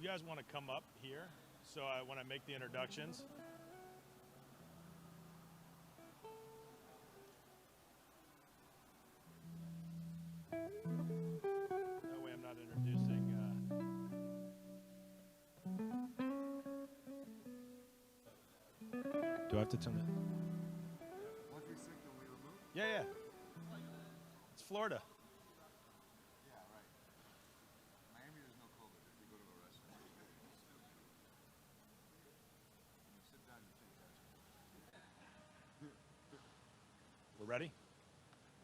you guys want to come up here so when I make the introductions? That way I'm not introducing. Do I have to turn it? Once we signal, we remove? Yeah. It's Florida. Yeah, right. Miami, there's no COVID. If you go to a restaurant, you sit down, you take that. We're ready?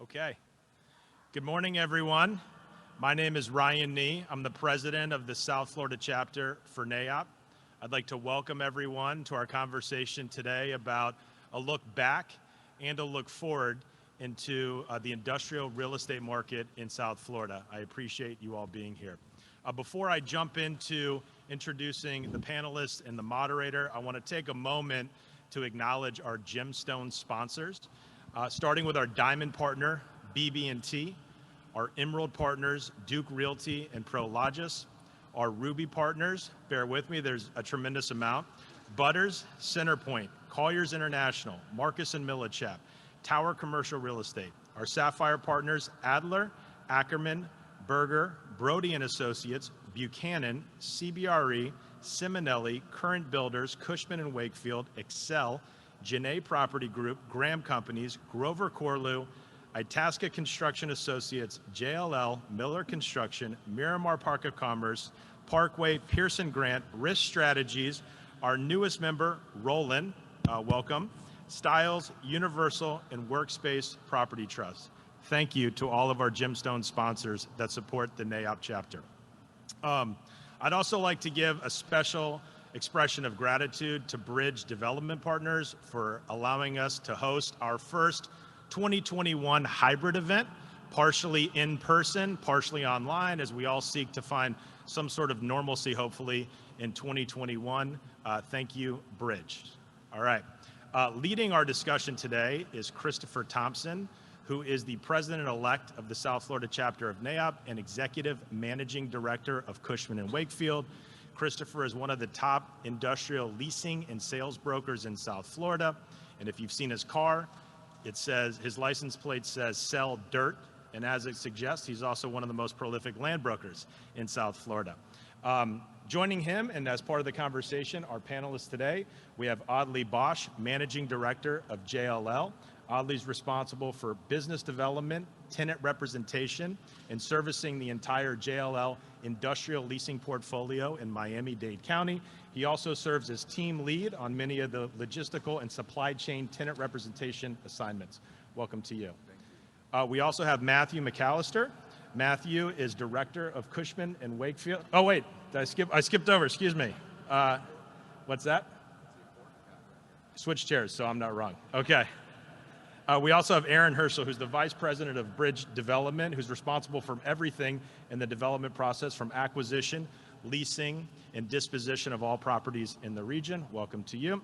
Okay. Good morning, everyone. My name is Ryan Nee. I'm the president of the South Florida chapter for NAIOP. I'd like to welcome everyone to our conversation today about a look back and a look forward into the industrial real estate market in South Florida. I appreciate you all being here. Before I jump into introducing the panelists and the moderator, I want to take a moment to acknowledge our gemstone sponsors, starting with our diamond partner, BB&T, our emerald partners, Duke Realty and Prologis, our ruby partners, bear with me, there's a tremendous amount, Butters, Centerpoint, Colliers International, Marcus & Millichap, Tower Commercial Real Estate, our sapphire partners, Adler, Ackerman, Berger, Brody & Associates, Buchanan, CBRE, Simonelli, Current Builders, Cushman & Wakefield, Excel, Janae Property Group, Graham Companies, Grover Corlew, Itasca Construction Associates, JLL, Miller Construction, Miramar Park of Commerce, Parkway, Pearson Grant, Risk Strategies, our newest member, Roland, welcome, Styles, Universal, and Workspace Property Trust. Thank you to all of our gemstone sponsors that support the NAIOP chapter. I'd also like to give a special expression of gratitude to Bridge Development Partners for allowing us to host our first 2021 hybrid event, partially in person, partially online, as we all seek to find some sort of normalcy, hopefully, in 2021. Thank you, Bridge. All right. Leading our discussion today is Christopher Thompson, who is the president-elect of the South Florida chapter of NAIOP and executive managing director of Cushman & Wakefield. Christopher is one of the top industrial leasing and sales brokers in South Florida. And if you've seen his car, it says, his license plate says sell dirt, and as it suggests, he's also one of the most prolific land brokers in South Florida. Joining him, and as part of the conversation, our panelists today, we have Audley Bosch, Managing Director of JLL. Audley's responsible for business development, tenant representation, and servicing the entire JLL industrial leasing portfolio in Miami-Dade County. He also serves as team lead on many of the logistical and supply chain tenant representation assignments. Welcome to you. Thank you. We also have Matthew McAllister. Matthew is Director of Cushman & Wakefield. Oh wait, I skipped over, excuse me. What's that? Switch chairs, so I'm not wrong. Okay. We also have Aaron Herschel, who's the Vice President of Bridge Development, who's responsible for everything in the development process from acquisition, leasing, and disposition of all properties in the region. Welcome to you.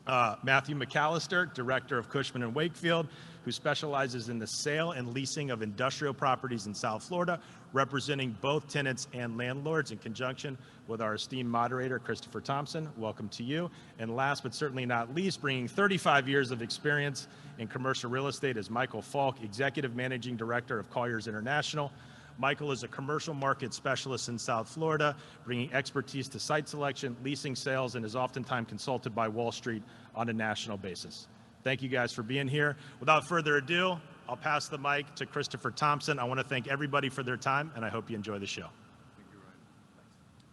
Matthew McAllister, Director of Cushman & Wakefield, who specializes in the sale and leasing of industrial properties in South Florida, representing both tenants and landlords in conjunction with our esteemed moderator, Christopher Thompson. Welcome to you. And last but certainly not least, bringing 35 years of experience in commercial real estate is Michael Falk, Executive Managing Director of Colliers International. Michael is a commercial market specialist in South Florida, bringing expertise to site selection, leasing, sales, and is oftentimes consulted by Wall Street on a national basis. Thank you guys for being here. Without further ado, I'll pass the mic to Christopher Thompson. I want to thank everybody for their time, and I hope you enjoy the show. Thank you, Ryan. Thanks.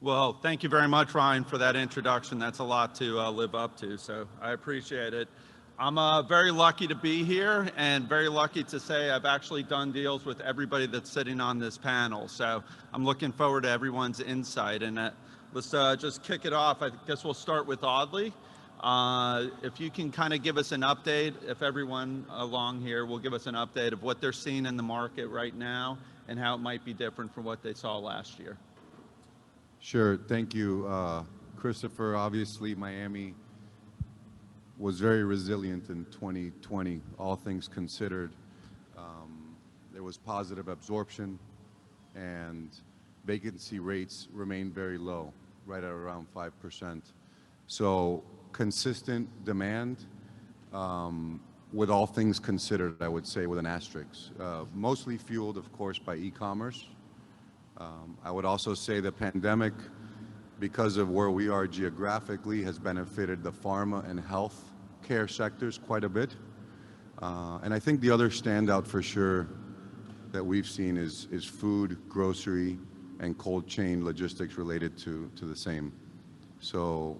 Well, thank you very much, Ryan, for that introduction. That's a lot to live up to, so I appreciate it. I'm very lucky to be here and very lucky to say I've actually done deals with everybody that's sitting on this panel. So I'm looking forward to everyone's insight. And let's just kick it off. I guess we'll start with Audley. If you can kind of give us an update, if everyone along here will give us an update of what they're seeing in the market right now and how it might be different from what they saw last year. Sure. Thank you, Christopher. Obviously, Miami was very resilient in 2020, all things considered. There was positive absorption, and vacancy rates remain very low, right at around 5%. So consistent demand, with all things considered, I would say, with an asterisk. Mostly fueled, of course, by e-commerce. I would also say the pandemic, because of where we are geographically, has benefited the pharma and health care sectors quite a bit. And I think the other standout for sure that we've seen is food, grocery, and cold chain logistics related to the same. So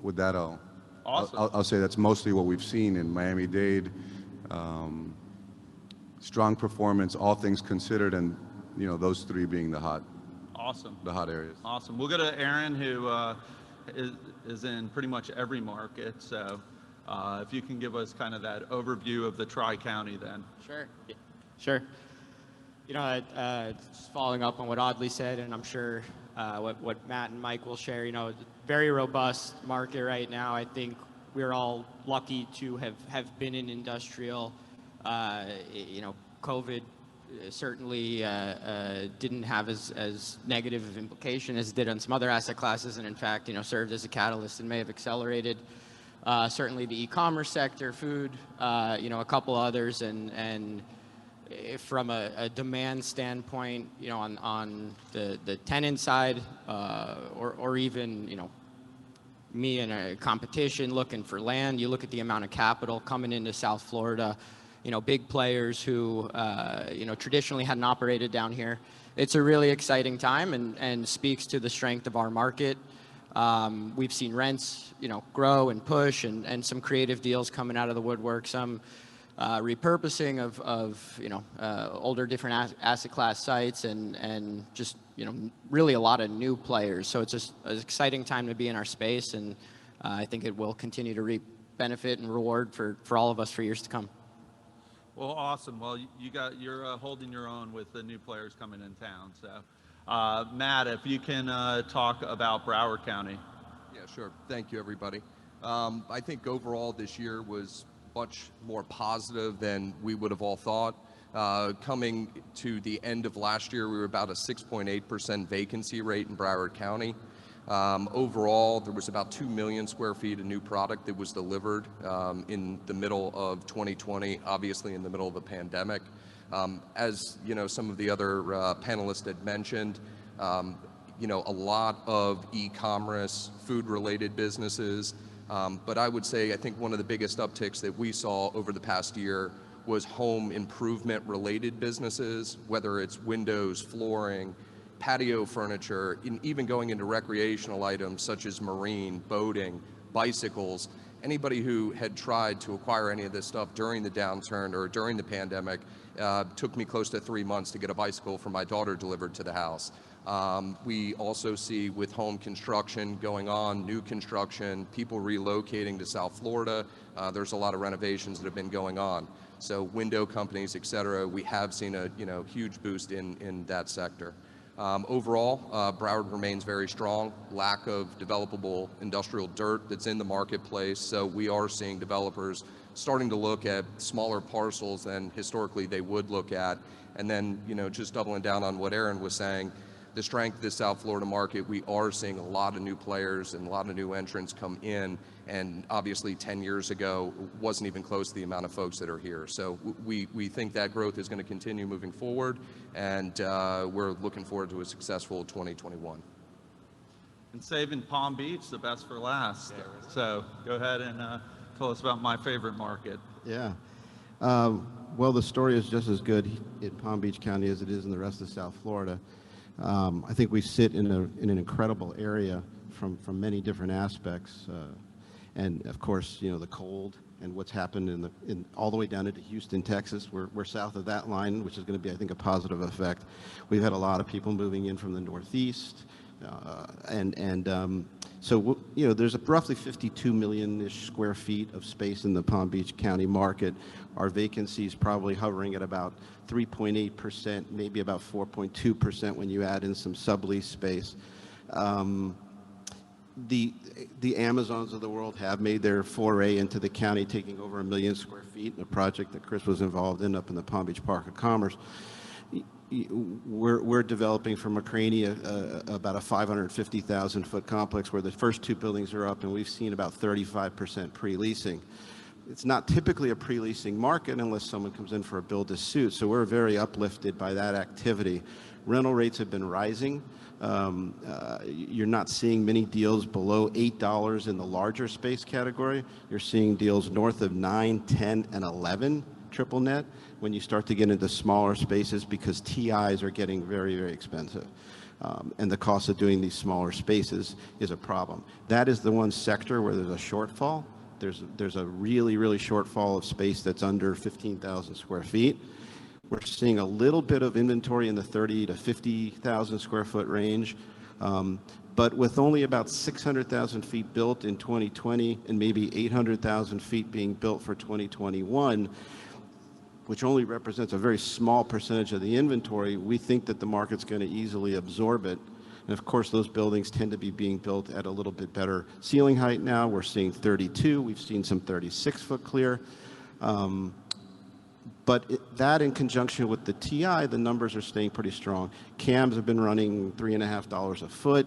with that, Awesome. I'll say that's mostly what we've seen in Miami-Dade. Strong performance, all things considered, and those three being the hot areas. Awesome. We'll go to Aaron, who is in pretty much every market. So if you can give us kind of that overview of the Tri-County then. Sure. Just following up on what Audley said, and I'm sure what Matt and Mike will share, very robust market right now. I think we're all lucky to have been in industrial. COVID certainly didn't have as negative of implication as it did on some other asset classes, and in fact, served as a catalyst and may have accelerated certainly the e-commerce sector, food, a couple others, and from a demand standpoint, on the tenant side, or even, me in a competition looking for land, you look at the amount of capital coming into South Florida, big players who, traditionally hadn't operated down here. It's a really exciting time and speaks to the strength of our market. We've seen rents, grow and push, and some creative deals coming out of the woodwork, some repurposing of older different asset class sites, and just really a lot of new players. So it's just an exciting time to be in our space, and I think it will continue to reap benefit and reward for all of us for years to come. Well, awesome. Well, you're holding your own with the new players coming in town. So Matt, if you can talk about Broward County. Yeah, sure. Thank you, everybody. I think overall this year was much more positive than we would have all thought. Coming to the end of last year, we were about a 6.8% vacancy rate in Broward County. Overall, there was about 2 million square feet of new product that was delivered in the middle of 2020, obviously in the middle of a pandemic. As some of the other panelists had mentioned, a lot of e-commerce, food-related businesses. But I would say, I think one of the biggest upticks that we saw over the past year was home improvement related businesses, whether it's windows, flooring, patio furniture, and even going into recreational items such as marine, boating, bicycles. Anybody who had tried to acquire any of this stuff during the downturn or during the pandemic, took me close to 3 months to get a bicycle for my daughter delivered to the house. We also see with home construction going on, new construction, people relocating to South Florida. There's a lot of renovations that have been going on. So window companies, et cetera, we have seen a huge boost in that sector. Overall, Broward remains very strong. Lack of developable industrial dirt that's in the marketplace. So we are seeing developers starting to look at smaller parcels than historically they would look at. And then, just doubling down on what Aaron was saying, the strength of the South Florida market, we are seeing a lot of new players and a lot of new entrants come in. And obviously 10 years ago, wasn't even close to the amount of folks that are here. So we think that growth is going to continue moving forward. And we're looking forward to a successful 2021. And saving Palm Beach, the best for last. So go ahead and tell us about my favorite market. Yeah. Well, the story is just as good in Palm Beach County as it is in the rest of South Florida. I think we sit in an incredible area from many different aspects. And of course, the cold and what's happened in all the way down into Houston, Texas. We're south of that line, which is going to be, I think, a positive effect. We've had a lot of people moving in from the Northeast. So there's roughly 52 million-ish square feet of space in the Palm Beach County market. Our vacancy is probably hovering at about 3.8%, maybe about 4.2% when you add in some sublease space. The Amazons of the world have made their foray into the county, taking over 1 million square feet in a project that Chris was involved in up in the Palm Beach Park of Commerce. we're developing for McCraney about a 550,000 foot complex where the first two buildings are up, and we've seen about 35% pre-leasing. It's not typically a pre-leasing market unless someone comes in for a build-to-suit, so we're very uplifted by that activity. Rental rates have been rising. You're not seeing many deals below $8 in the larger space category. You're seeing deals north of 9, 10, and 11 triple net when you start to get into smaller spaces because TIs are getting very, very expensive. And the cost of doing these smaller spaces is a problem. That is the one sector where there's a shortfall. There's a really, really shortfall of space that's under 15,000 square feet. We're seeing a little bit of inventory in the 30 to 50,000 square foot range. But with only about 600,000 feet built in 2020 and maybe 800,000 feet being built for 2021, which only represents a very small percentage of the inventory, we think that the market's going to easily absorb it. And of course, those buildings tend to be being built at a little bit better ceiling height now. We're seeing 32. We've seen some 36-foot clear. But that in conjunction with the TI, the numbers are staying pretty strong. CAMs have been running $3.50 a foot.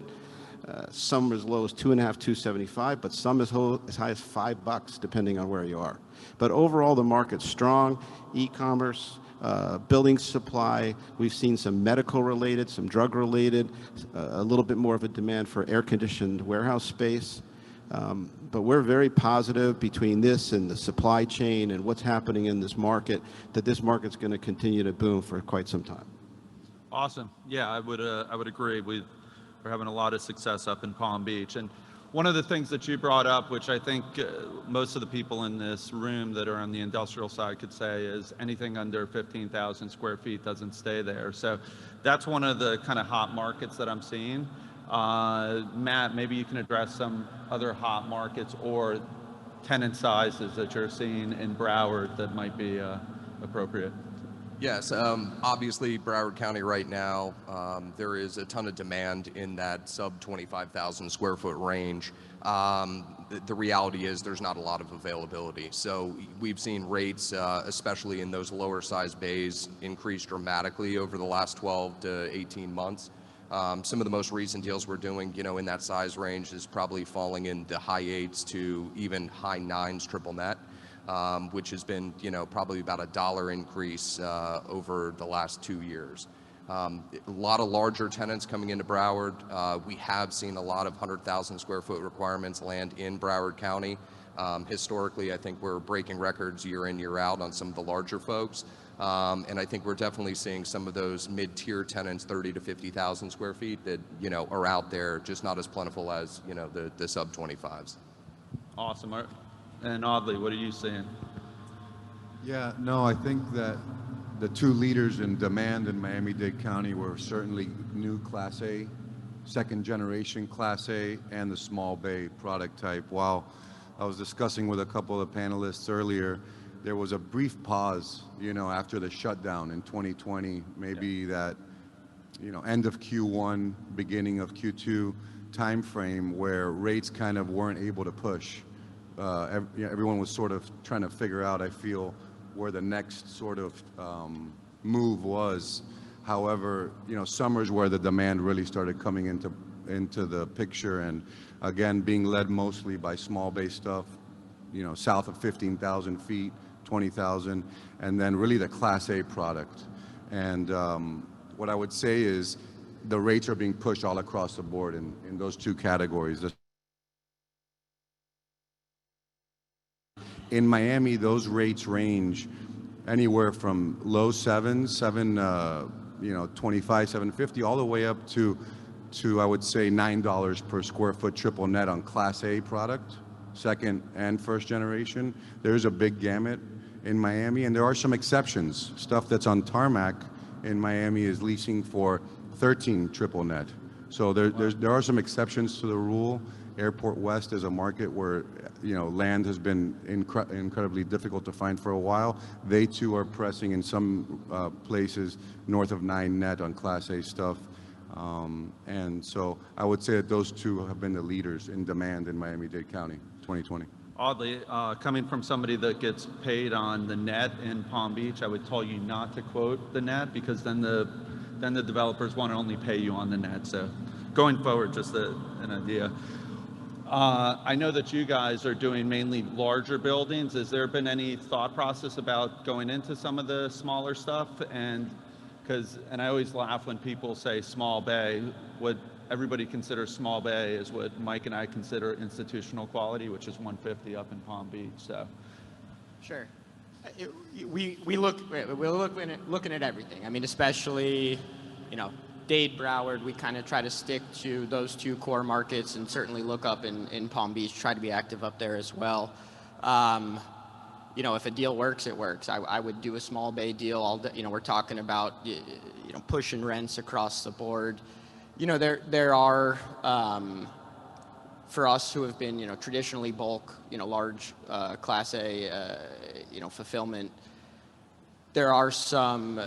Some as low as $2.50, $2.75, but some as high as $5, depending on where you are. But overall, the market's strong. E-commerce, building supply. We've seen some medical-related, some drug-related, a little bit more of a demand for air-conditioned warehouse space. But we're very positive between this and the supply chain and what's happening in this market that this market's going to continue to boom for quite some time. Awesome. Yeah, I would agree. We're having a lot of success up in Palm Beach. And one of the things that you brought up, which I think most of the people in this room that are on the industrial side could say, is anything under 15,000 square feet doesn't stay there. So that's one of the kind of hot markets that I'm seeing. Matt, maybe you can address some other hot markets or tenant sizes that you're seeing in Broward that might be appropriate. Yes, obviously Broward County right now, there is a ton of demand in that sub 25,000 square foot range. The reality is there's not a lot of availability. So we've seen rates, especially in those lower size bays, increase dramatically over the last 12 to 18 months. Some of the most recent deals we're doing, in that size range is probably falling in the high 8s to even high 9s triple net. Which has been, probably about $1 increase over the last 2 years. A lot of larger tenants coming into Broward. We have seen a lot of 100,000 square foot requirements land in Broward County. Historically, I think we're breaking records year in, year out on some of the larger folks. And I think we're definitely seeing some of those mid-tier tenants, 30 to 50,000 square feet that, are out there, just not as plentiful as, the sub 25s. Awesome. And Audley, what are you seeing? Yeah, no, I think that the two leaders in demand in Miami-Dade County were certainly new Class A, second generation Class A, and the small bay product type. While I was discussing with a couple of panelists earlier, there was a brief pause, after the shutdown in 2020, maybe that, end of Q1, beginning of Q2 timeframe where rates kind of weren't able to push. Everyone was sort of trying to figure out, I feel, where the next sort of move was. However, summer's where the demand really started coming into the picture, and again, being led mostly by small bay stuff, south of 15,000 feet, 20,000, and then really the Class A product. And what I would say is the rates are being pushed all across the board in those two categories. In Miami, those rates range anywhere from low 7s, 25, 750, all the way up to I would say $9 per square foot triple net on Class A product, second and first generation. There's a big gamut in Miami, and there are some exceptions. Stuff that's on tarmac in Miami is leasing for 13 triple net. So there are some exceptions to the rule. Airport West is a market where land has been incredibly difficult to find for a while. They too are pressing in some places north of 9 net on Class A stuff. And so I would say that those two have been the leaders in demand in Miami-Dade County 2020. Oddly, coming from somebody that gets paid on the net in Palm Beach, I would tell you not to quote the net because then the then the developers want to only pay you on the net. So going forward, just an idea. I know that you guys are doing mainly larger buildings. Has there been any thought process about going into some of the smaller stuff? And I always laugh when people say small bay. What everybody considers small bay is what Mike and I consider institutional quality, which is 150 up in Palm Beach. So, Sure. We're looking at everything. I mean, especially, Dade, Broward, we kind of try to stick to those two core markets, and certainly look up in Palm Beach, try to be active up there as well. If a deal works, it works. I would do a small bay deal. We're talking about, pushing rents across the board. There are, for us who have been, traditionally bulk, large Class A, fulfillment, there are some,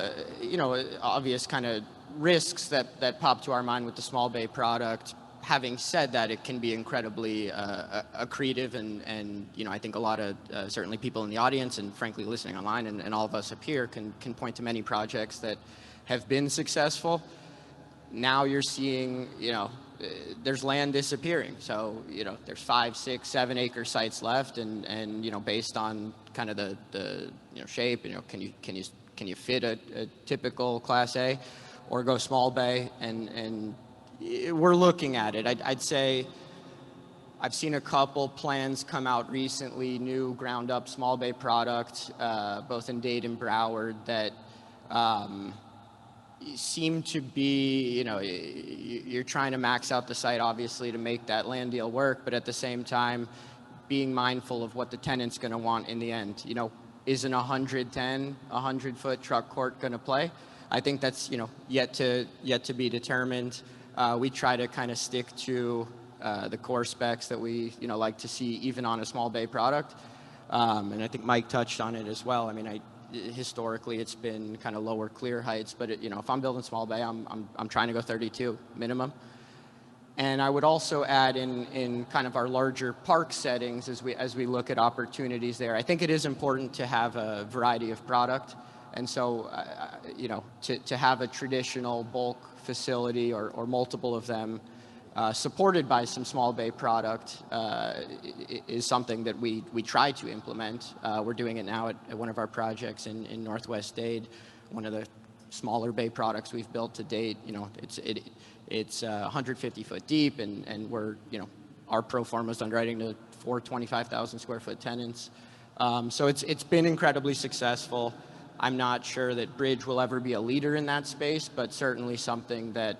obvious kind of risks that pop to our mind with the small bay product. Having said that, it can be incredibly accretive, and I think a lot of certainly people in the audience, and frankly listening online, and all of us up here can point to many projects that have been successful. Now you're seeing, there's land disappearing. So, there's 5, 6, 7 acre sites left, and based on kind of the shape, can you fit a typical Class A, or go small bay? And we're looking at it. I'd say I've seen a couple plans come out recently, new ground up small bay product, both in Dade and Broward, that seem to be, you're trying to max out the site, obviously, to make that land deal work, but at the same time, being mindful of what the tenant's going to want in the end. Isn't 100-foot truck court going to play? I think that's, yet to be determined. We try to kind of stick to the core specs that we, like to see even on a small bay product. And I think Mike touched on it as well. I mean, historically it's been kind of lower clear heights, but if I'm building small bay, I'm trying to go 32 minimum. And I would also add in kind of our larger park settings, as we look at opportunities there, I think it is important to have a variety of product. And so, to have a traditional bulk facility or multiple of them supported by some small bay product is something that we try to implement. We're doing it now at one of our projects in Northwest Dade, one of the smaller bay products we've built to date. It's 150 foot deep, and we're, our pro forma's underwriting to 425,000 square foot tenants. So it's been incredibly successful. I'm not sure that Bridge will ever be a leader in that space, but certainly something that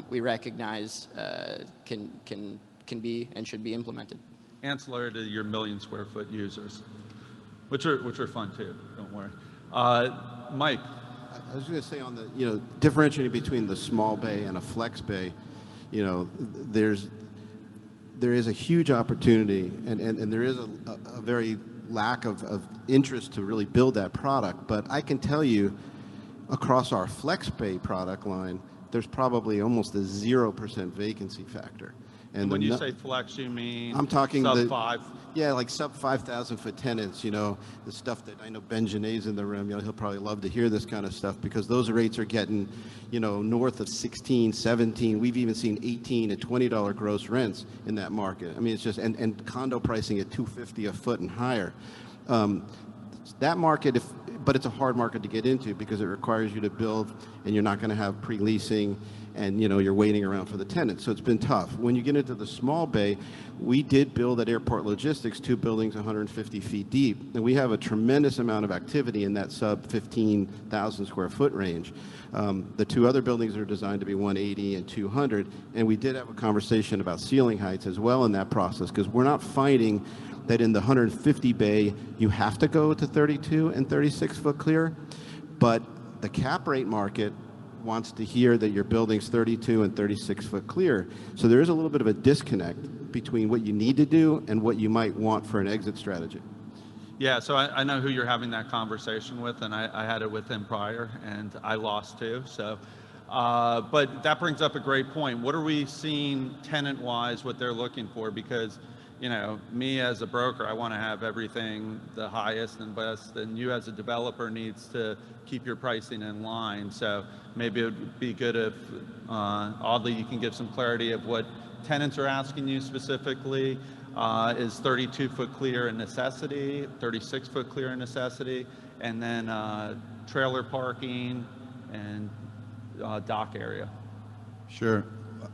we recognize can be and should be implemented. Ancillary to your million square foot users, which are fun too. Don't worry, Mike. I was going to say on the differentiating between the small bay and a flex bay, there is a huge opportunity, and there is a very lack of interest to really build that product. But I can tell you, across our flex bay product line, there's probably almost a 0% vacancy factor. And when you say flex, you mean I'm talking sub 5? Yeah, like sub 5,000 foot tenants, the stuff that I know Ben Genet's in the room, he'll probably love to hear this kind of stuff, because those rates are getting, north of 16, 17. We've even seen $18 and $20 gross rents in that market. I mean, it's just, and condo pricing at $250 a foot and higher. That market, but it's a hard market to get into because it requires you to build, and you're not going to have pre-leasing, and you're waiting around for the tenants. So it's been tough. When you get into the small bay, we did build at Airport Logistics 2 buildings 150 feet deep, and we have a tremendous amount of activity in that sub 15,000 square foot range. The 2 other buildings are designed to be 180 and 200, and we did have a conversation about ceiling heights as well in that process, because we're not finding that in the 150 bay you have to go to 32 and 36 foot clear, but the cap rate market wants to hear that your building's 32 and 36 foot clear. So there is a little bit of a disconnect between what you need to do and what you might want for an exit strategy. Yeah, so I know who you're having that conversation with, and I had it with him prior, and I lost too. So But that brings up a great point. What are we seeing tenant-wise, what they're looking for? Because, you know, me as a broker, I want to have everything the highest and best, and you as a developer needs to keep your pricing in line. So maybe it would be good if, Audley, you can give some clarity of what tenants are asking you specifically. Is 32-foot clear a necessity, 36-foot clear a necessity, and then trailer parking and dock area. Sure.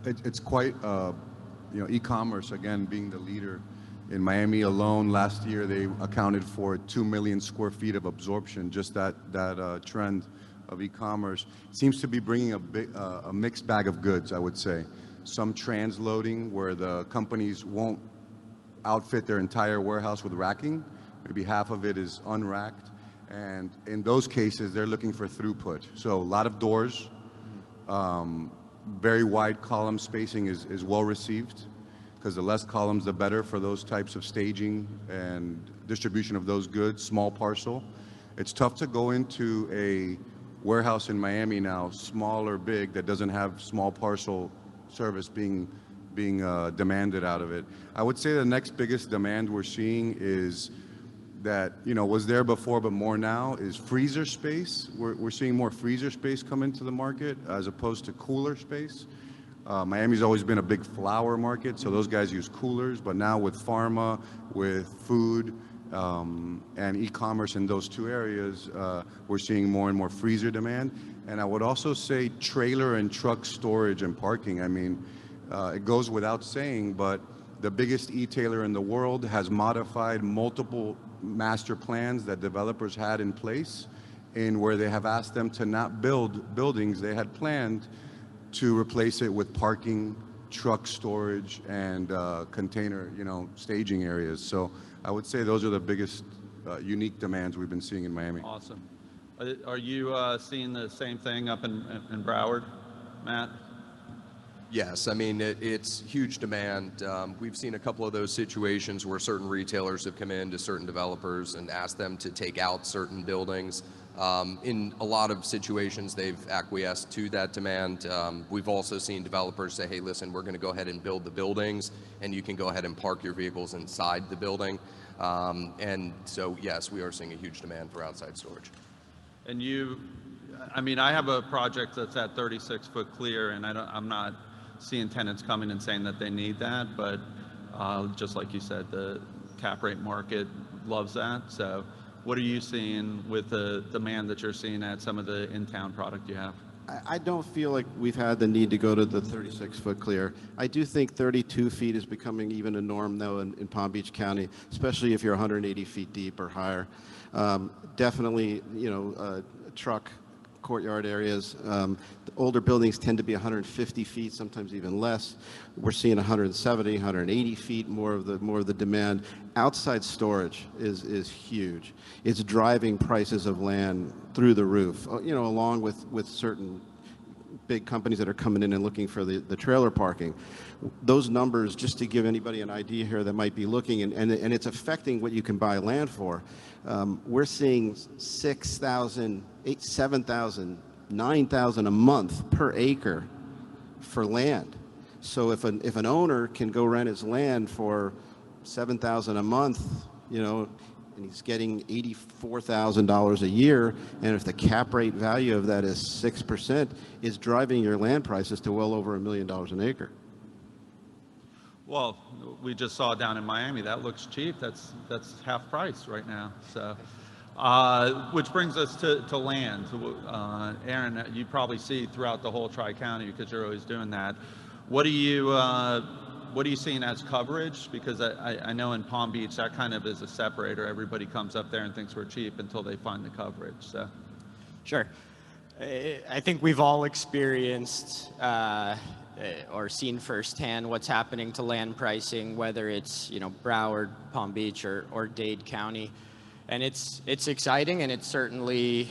It's quite, you know, e-commerce, again, being the leader. In Miami alone, last year, they accounted for 2 million square feet of absorption. Just that trend of e-commerce seems to be bringing a mixed bag of goods, I would say. Some transloading, where the companies won't outfit their entire warehouse with racking. Maybe half of it is unracked. And in those cases, they're looking for throughput. So a lot of doors, very wide column spacing is well received, because the less columns, the better for those types of staging and distribution of those goods, small parcel. It's tough to go into a warehouse in Miami now, small or big, that doesn't have small parcel service being demanded out of it. I would say the next biggest demand we're seeing is that, you know, was there before but more now, is freezer space. We're seeing more freezer space come into the market as opposed to cooler space. Miami's always been a big flower market, so those guys use coolers, but now with pharma, with food, and e-commerce in those two areas, we're seeing more and more freezer demand. And I would also say trailer and truck storage and parking. I mean, it goes without saying, but the biggest e-tailer in the world has modified multiple master plans that developers had in place, in where they have asked them to not build buildings they had planned, to replace it with parking, truck storage, and container, you know, staging areas. So I would say those are the biggest unique demands we've been seeing in Miami. Awesome. Are you seeing the same thing up in Broward, Matt? Yes, I mean, it's huge demand. We've seen a couple of those situations where certain retailers have come in to certain developers and asked them to take out certain buildings. In a lot of situations, they've acquiesced to that demand. We've also seen developers say, hey, listen, we're going to go ahead and build the buildings, and you can go ahead and park your vehicles inside the building. And so, yes, we are seeing a huge demand for outside storage. And I mean, I have a project that's at 36-foot clear, and I'm not seeing tenants coming and saying that they need that, but just like you said, the cap rate market loves that. So what are you seeing with the demand that you're seeing at some of the in-town product you have? I don't feel like we've had the need to go to the 36-foot clear. I do think 32 feet is becoming even a norm, though, in Palm Beach County, especially if you're 180 feet deep or higher. Definitely, you know, truck courtyard areas. The older buildings tend to be 150 feet, sometimes even less. We're seeing 170, 180 feet, more of the demand. Outside storage is huge. It's driving prices of land through the roof, you know, along with certain big companies that are coming in and looking for the trailer parking. Those numbers, just to give anybody an idea here that might be looking, and it's affecting what you can buy land for. We're seeing 6,000, 7,000, 9,000 a month per acre for land. So if an owner can go rent his land for 7,000 a month, you know, and he's getting $84,000 a year, and if the cap rate value of that is 6%, it's driving your land prices to well over $1 million an acre. Well, we just saw down in Miami, that looks cheap. That's half price right now. So, which brings us to land. Aaron, you probably see throughout the whole Tri-County because you're always doing that. What are you seeing as coverage? Because I know in Palm Beach that kind of is a separator. Everybody comes up there and thinks we're cheap until they find the coverage. So, Sure. I think we've all experienced or seen firsthand what's happening to land pricing, whether it's, you know, Broward, Palm Beach, or Dade County, and it's exciting, and it's certainly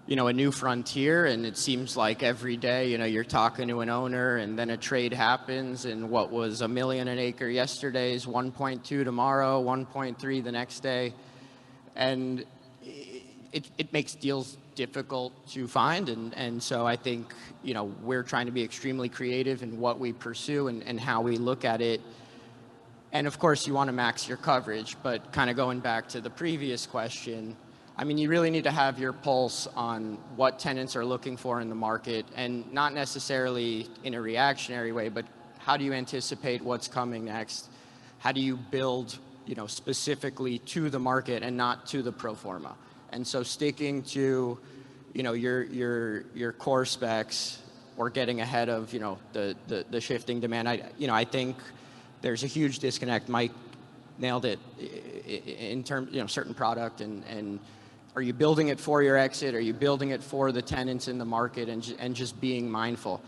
you know, a new frontier. And it seems like every day, you know, you're talking to an owner, and then a trade happens, and what was $1 million an acre yesterday is 1.2 tomorrow, 1.3 the next day, and it makes deals difficult to find, and so I think, you know, we're trying to be extremely creative in what we pursue and how we look at it. And of course, you want to max your coverage, but kind of going back to the previous question, I mean, you really need to have your pulse on what tenants are looking for in the market, and not necessarily in a reactionary way, but how do you anticipate what's coming next? How do you build, you know, specifically to the market and not to the pro forma? And so sticking to, you know, your core specs or getting ahead of, you know, the shifting demand, I think there's a huge disconnect. Mike nailed it in terms, you know, certain product and are you building it for your exit? Are you building it for the tenants in the market, and just being mindful?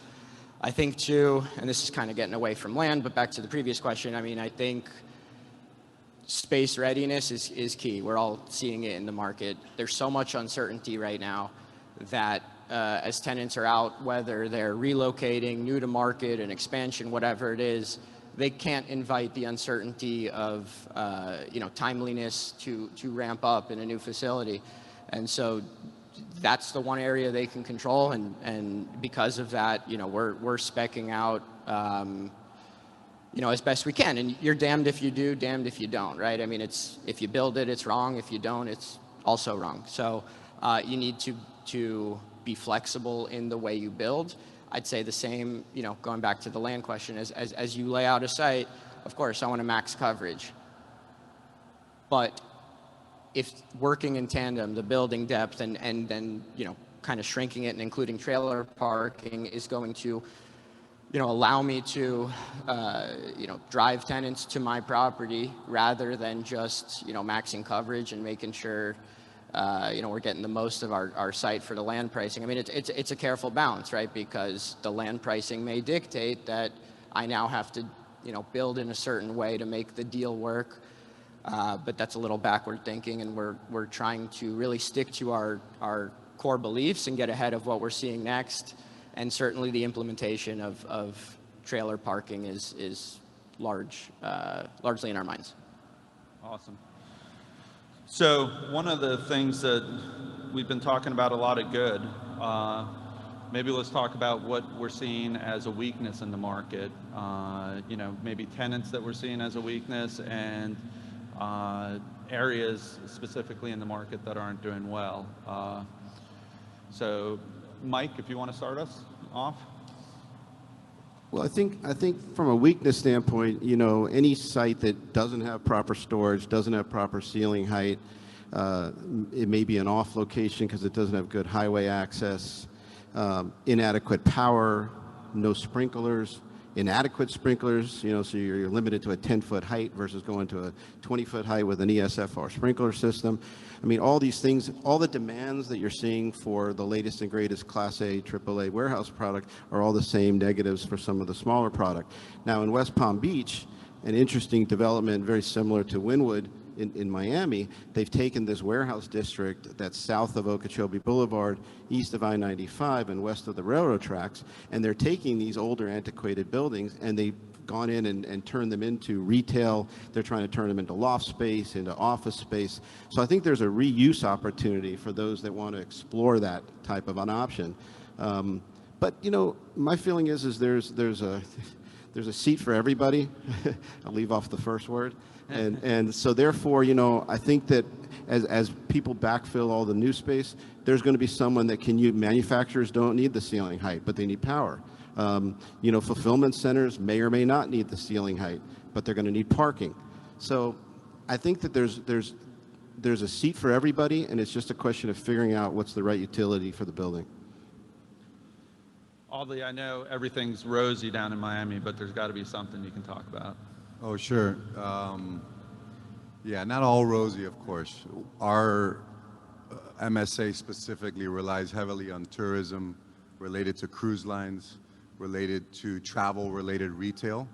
I think too, and this is kind of getting away from land, but back to the previous question, I mean, I think space readiness is key. We're all seeing it in the market. There's so much uncertainty right now that as tenants are out, whether they're relocating, new to market, an expansion, whatever it is, they can't invite the uncertainty of you know, timeliness to ramp up in a new facility. And so that's the one area they can control, and because of that, you know, we're speccing out you know, as best we can. And you're damned if you do, damned if you don't, right? I mean, it's, if you build it, it's wrong. If you don't, it's also wrong. So you need to be flexible in the way you build. I'd say the same, you know, going back to the land question, as you lay out a site, of course, I want to max coverage. But if working in tandem, the building depth and then, you know, kind of shrinking it and including trailer parking is going to, you know, allow me to, you know, drive tenants to my property rather than just, you know, maxing coverage and making sure, you know, we're getting the most of our site for the land pricing. I mean, it's a careful balance, right? Because the land pricing may dictate that I now have to, you know, build in a certain way to make the deal work. But that's a little backward thinking, and we're trying to really stick to our core beliefs and get ahead of what we're seeing next. And certainly the implementation of trailer parking is largely in our minds. Awesome. So one of the things that we've been talking about a lot of good, maybe let's talk about what we're seeing as a weakness in the market. You know, maybe tenants that we're seeing as a weakness, and areas specifically in the market that aren't doing well. So Mike, if you want to start us off. Well, I think from a weakness standpoint, you know, any site that doesn't have proper storage, doesn't have proper ceiling height, it may be an off location because it doesn't have good highway access, inadequate power, no sprinklers, inadequate sprinklers, you know, so you're limited to a 10-foot height versus going to a 20-foot height with an ESFR sprinkler system. I mean, all these things, all the demands that you're seeing for the latest and greatest Class A, AAA warehouse product are all the same negatives for some of the smaller product. Now, in West Palm Beach, an interesting development very similar to Wynwood in Miami, they've taken this warehouse district that's south of Okeechobee Boulevard, east of I-95 and west of the railroad tracks, and they're taking these older antiquated buildings and they've gone in and turned them into retail. They're trying to turn them into loft space, into office space. So I think there's a reuse opportunity for those that want to explore that type of an option. But you know, my feeling is there's a seat for everybody. I'll leave off the first word. And so therefore, you know, I think that as people backfill all the new space, there's going to be someone that can use. Manufacturers don't need the ceiling height, but they need power. You know, fulfillment centers may or may not need the ceiling height, but they're going to need parking. So I think that there's a seat for everybody, and it's just a question of figuring out what's the right utility for the building. Aldi, I know everything's rosy down in Miami, but there's got to be something you can talk about. Oh, sure. Yeah, not all rosy, of course. Our MSA specifically relies heavily on tourism related to cruise lines, related to travel-related retail.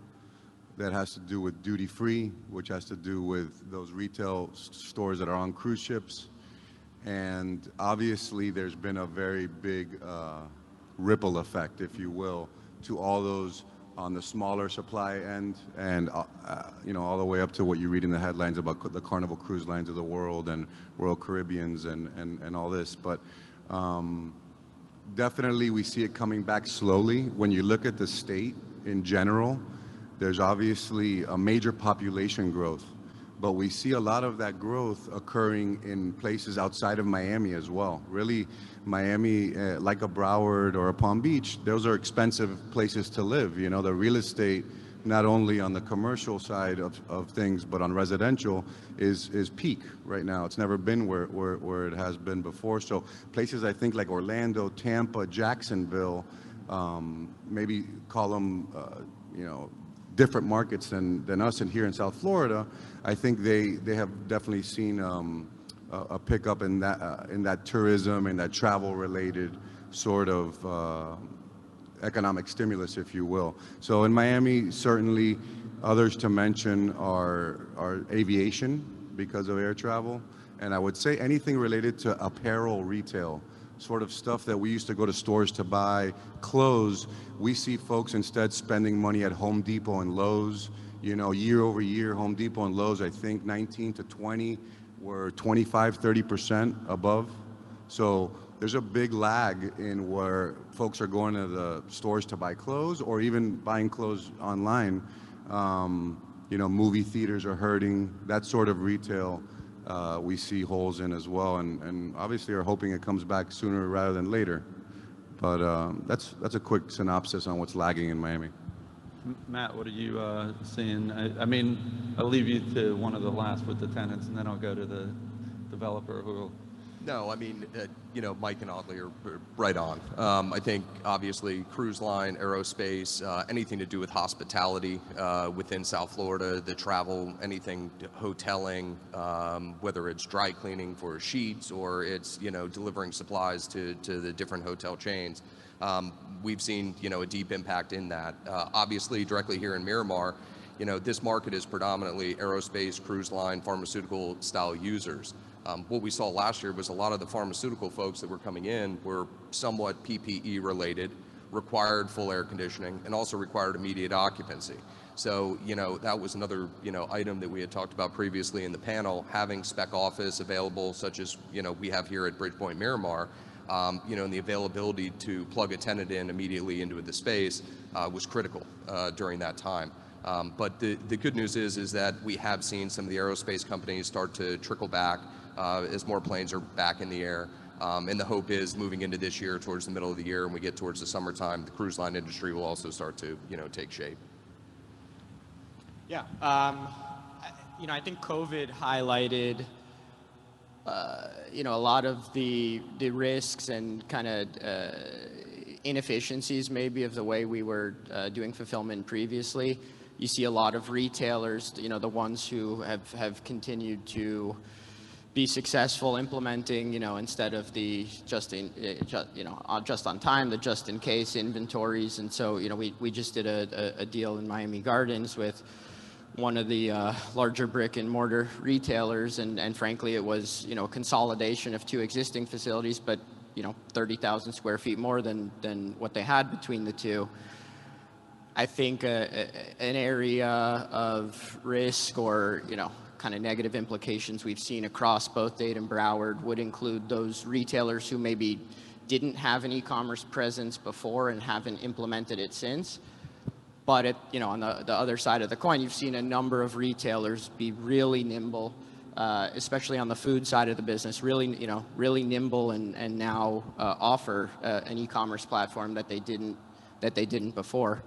That has to do with duty-free, which has to do with those retail stores that are on cruise ships. And obviously, there's been a very big ripple effect, if you will, to all those on the smaller supply end, and you know, all the way up to what you read in the headlines about the Carnival Cruise Lines of the world and Royal Caribbeans and all this. But Definitely, we see it coming back slowly. When you look at the state in general, there's obviously a major population growth, but we see a lot of that growth occurring in places outside of Miami as well. Really, Miami, like a Broward or a Palm Beach, those are expensive places to live. You know, the real estate, not only on the commercial side of things, but on residential, is peak right now. It's never been where it has been before. So places I think like Orlando, Tampa, Jacksonville, maybe call them, you know, different markets than us and here in South Florida. I think they have definitely seen a pickup in that tourism and that travel related sort of economic stimulus, if you will. So in Miami, certainly others to mention are aviation because of air travel. And I would say anything related to apparel retail, sort of stuff that we used to go to stores to buy clothes. We see folks instead spending money at Home Depot and Lowe's. You know, year over year, Home Depot and Lowe's, I think 19 to 20 were 25, 30% above. So there's a big lag in where folks are going to the stores to buy clothes or even buying clothes online. You know, movie theaters are hurting. That sort of retail we see holes in as well, and obviously are hoping it comes back sooner rather than later. But that's a quick synopsis on what's lagging in Miami. Matt, what are you seeing? I mean, I'll leave you to one of the last with the tenants, and then I'll go to the developer who will. No, I mean, you know, Mike and Audley are right on. I think obviously cruise line, aerospace, anything to do with hospitality within South Florida, the travel, anything hoteling, whether it's dry cleaning for sheets or it's, you know, delivering supplies to the different hotel chains. We've seen, you know, a deep impact in that. Obviously, directly here in Miramar, you know, this market is predominantly aerospace, cruise line, pharmaceutical style users. What we saw last year was a lot of the pharmaceutical folks that were coming in were somewhat PPE related, required full air conditioning, and also required immediate occupancy. So, you know, that was another, you know, item that we had talked about previously in the panel, having spec office available, such as, you know, we have here at Bridgepoint Miramar, you know, and the availability to plug a tenant in immediately into the space was critical during that time. But the good news is that we have seen some of the aerospace companies start to trickle back as more planes are back in the air. And the hope is moving into this year towards the middle of the year and we get towards the summertime, the cruise line industry will also start to, you know, take shape. Yeah, you know, I think COVID highlighted, you know, a lot of the risks and kind of inefficiencies maybe of the way we were doing fulfillment previously. You see a lot of retailers, you know, the ones who have continued to be successful implementing, you know, instead of the just on time, the just in case inventories. And so, you know, we just did a deal in Miami Gardens with one of the larger brick and mortar retailers, and frankly, it was, you know, a consolidation of two existing facilities, but, you know, 30,000 square feet more than what they had between the two. I think an area of risk or, you know, kind of negative implications we've seen across both Dade and Broward would include those retailers who maybe didn't have an e-commerce presence before and haven't implemented it since. But you know, on the other side of the coin, you've seen a number of retailers be really nimble, especially on the food side of the business, really nimble and now offer an e-commerce platform that they didn't before.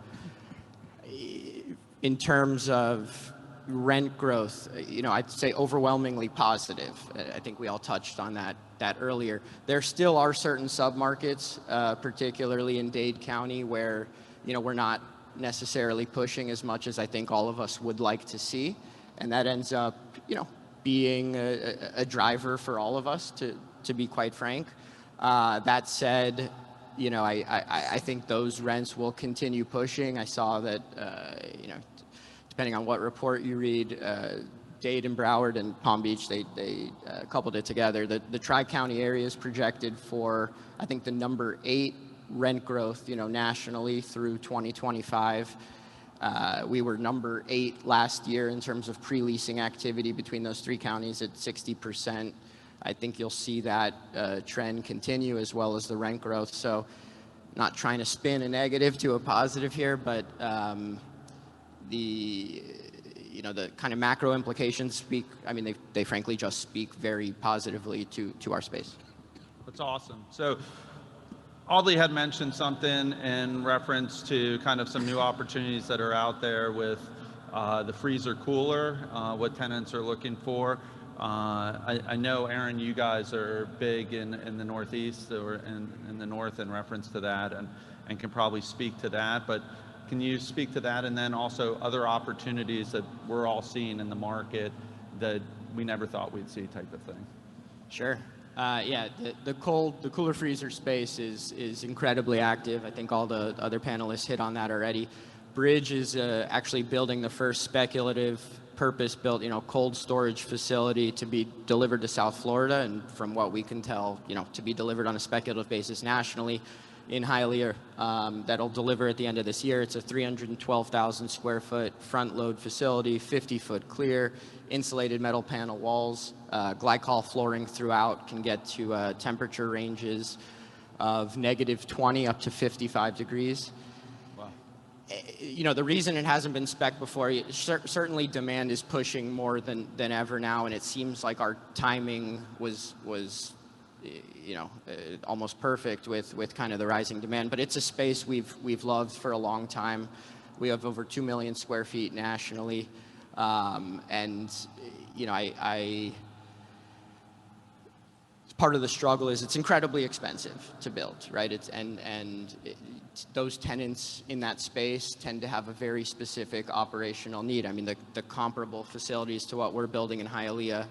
In terms of rent growth, you know, I'd say overwhelmingly positive. I think we all touched on that earlier. There still are certain submarkets, particularly in Dade County, where, you know, we're not necessarily pushing as much as I think all of us would like to see, and that ends up, you know, being a driver for all of us, to be quite frank. That said, you know, I think those rents will continue pushing. I saw that, you know, depending on what report you read, Dade and Broward and Palm Beach, they coupled it together. The Tri-County area is projected for, I think, the number 8 rent growth, you know, nationally through 2025. We were number 8 last year in terms of pre-leasing activity between those 3 counties at 60%. I think you'll see that trend continue as well as the rent growth. So not trying to spin a negative to a positive here, but the kind of macro implications speak, I mean, they frankly just speak very positively to our space. That's awesome. So Audley had mentioned something in reference to kind of some new opportunities that are out there with the freezer cooler, what tenants are looking for. I know, Aaron, you guys are big in the Northeast or in the North in reference to that, and can probably speak to that. But can you speak to that, and then also other opportunities that we're all seeing in the market that we never thought we'd see, type of thing? Sure. Yeah, the cooler freezer space is incredibly active. I think all the other panelists hit on that already. Bridge is actually building the first speculative purpose-built, cold storage facility to be delivered to South Florida, and from what we can tell, to be delivered on a speculative basis nationally in Hialeah. That'll deliver at the end of this year. It's a 312,000 square foot front load facility, 50-foot clear, insulated metal panel walls, glycol flooring throughout, can get to temperature ranges of -20 up to 55 degrees. The reason it hasn't been spec before, certainly demand is pushing more than ever now, and it seems like our timing was almost perfect with kind of the rising demand. But it's a space we've loved for a long time. We have over 2 million square feet nationally, and part of the struggle is it's incredibly expensive to build, right? Those tenants in that space tend to have a very specific operational need. I mean, the comparable facilities to what we're building in Hialeah,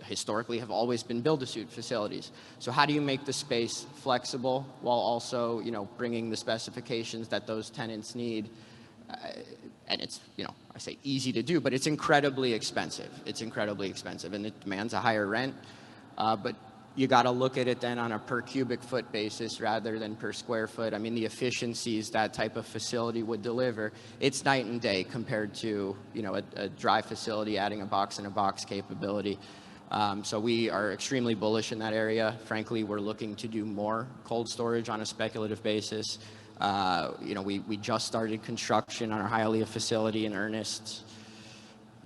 historically have always been build-to-suit facilities. So how do you make the space flexible while also, bringing the specifications that those tenants need? And it's, I say easy to do, but it's incredibly expensive. It's incredibly expensive, and it demands a higher rent. But you got to look at it then on a per cubic foot basis rather than per square foot. I mean, the efficiencies that type of facility would deliver, it's night and day compared to, a dry facility adding a box-in-a-box capability. So we are extremely bullish in that area. Frankly, we're looking to do more cold storage on a speculative basis. We just started construction on our Hialeah facility in earnest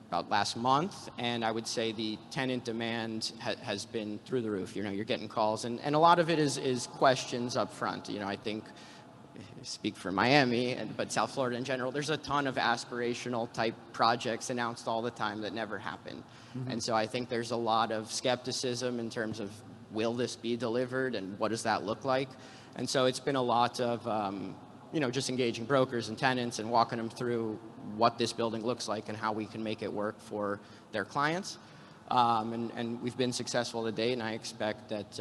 about last month, and I would say the tenant demand has been through the roof. You're getting calls, and a lot of it is questions up front. I think, I speak for Miami, but South Florida in general, there's a ton of aspirational type projects announced all the time that never happen. Mm-hmm. And so I think there's a lot of skepticism in terms of, will this be delivered, and what does that look like? And so it's been a lot of, just engaging brokers and tenants and walking them through what this building looks like and how we can make it work for their clients. And we've been successful to date, and I expect that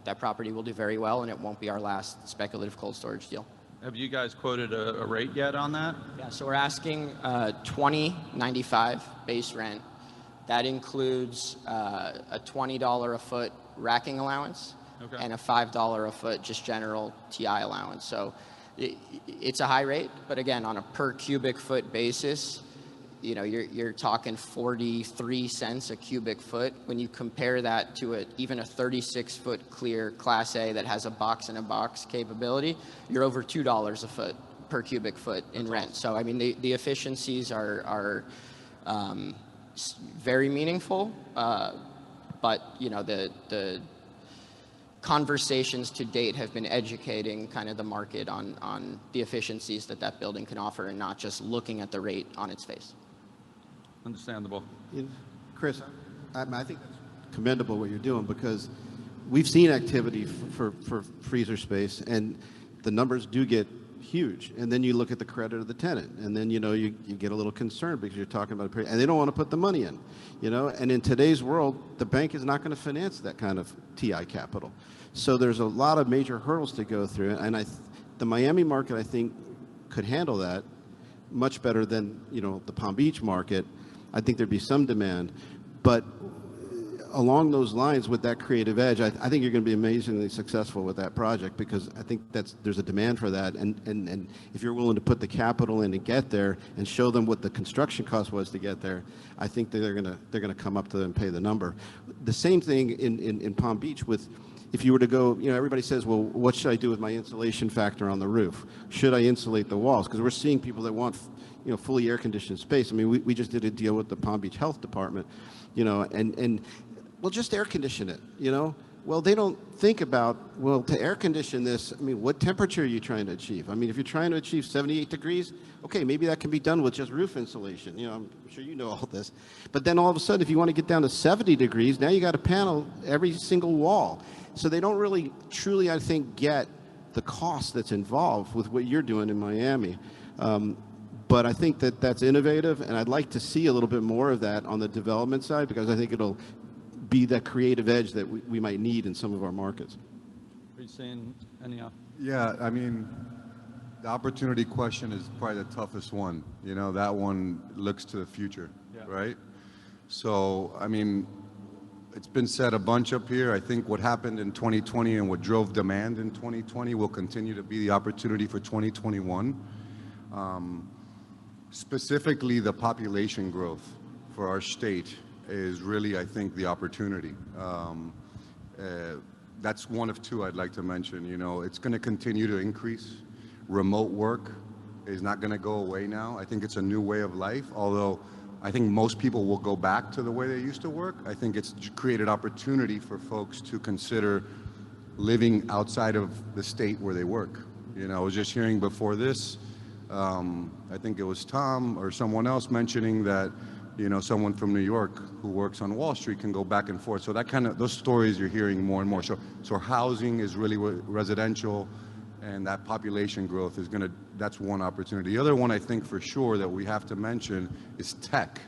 that property will do very well, and it won't be our last speculative cold storage deal. Have you guys quoted a rate yet on that? Yeah, so we're asking $20.95 base rent. That includes a $20 a foot racking allowance. Okay. And a $5 a foot just general TI allowance. So it's a high rate, but again, on a per cubic foot basis, you're talking 43 cents a cubic foot. When you compare that to even a 36-foot clear Class A that has a box-in-a-box capability, you're over $2 a foot per cubic foot in rent. So I mean, the efficiencies are very meaningful, but the conversations to date have been educating kind of the market on the efficiencies that building can offer, and not just looking at the rate on its face. Understandable. Chris, I think that's commendable what you're doing, because we've seen activity for freezer space, and the numbers do get huge. And then you look at the credit of the tenant, and then you get a little concerned because you're talking about a period, and they don't want to put the money in. And in today's world, the bank is not going to finance that kind of TI capital. So there's a lot of major hurdles to go through, and the Miami market, I think, could handle that much better than the Palm Beach market. I think there'd be some demand, but along those lines, with that creative edge, I think you're going to be amazingly successful with that project, because I think there's a demand for that. And if you're willing to put the capital in to get there and show them what the construction cost was to get there, I think that they're gonna come up to and pay the number. The same thing in Palm Beach with, if you were to go, everybody says, well, what should I do with my insulation factor on the roof? Should I insulate the walls? Because we're seeing people that want, fully air-conditioned space. I mean, we just did a deal with the Palm Beach Health Department, and well, just air condition it, Well, they don't think about, well, to air condition this, I mean, what temperature are you trying to achieve? I mean, if you're trying to achieve 78 degrees, okay, maybe that can be done with just roof insulation. I'm sure you know all this. But then all of a sudden, if you want to get down to 70 degrees, now you got to panel every single wall. So they don't really, truly, I think, get the cost that's involved with what you're doing in Miami. But I think that that's innovative, and I'd like to see a little bit more of that on the development side, because I think it'll be that creative edge that we might need in some of our markets. Are you seeing any? Yeah, I mean, the opportunity question is probably the toughest one. That one looks to the future, right? So, I mean, it's been said a bunch up here. I think what happened in 2020 and what drove demand in 2020 will continue to be the opportunity for 2021. Specifically, the population growth for our state is really, I think, the opportunity. That's one of two I'd like to mention. It's going to continue to increase. Remote work is not going to go away now. I think it's a new way of life, although I think most people will go back to the way they used to work. I think it's created opportunity for folks to consider living outside of the state where they work. I was just hearing before this, I think it was Tom or someone else mentioning that, someone from New York who works on Wall Street can go back and forth. So those stories you're hearing more and more. So housing is really residential, and that population growth is that's one opportunity. The other one I think for sure that we have to mention is tech,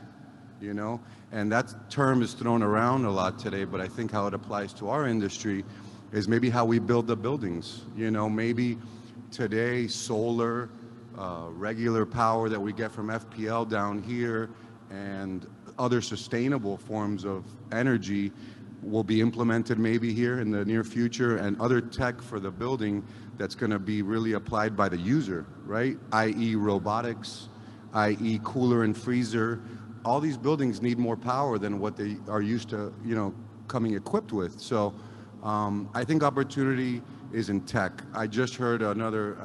and that term is thrown around a lot today, but I think how it applies to our industry is maybe how we build the buildings. Maybe today solar, regular power that we get from FPL down here, and other sustainable forms of energy will be implemented maybe here in the near future, and other tech for the building that's going to be really applied by the user, right? i.e. robotics, i.e. cooler and freezer. All these buildings need more power than what they are used to, coming equipped with. So I think opportunity is in tech. I just heard another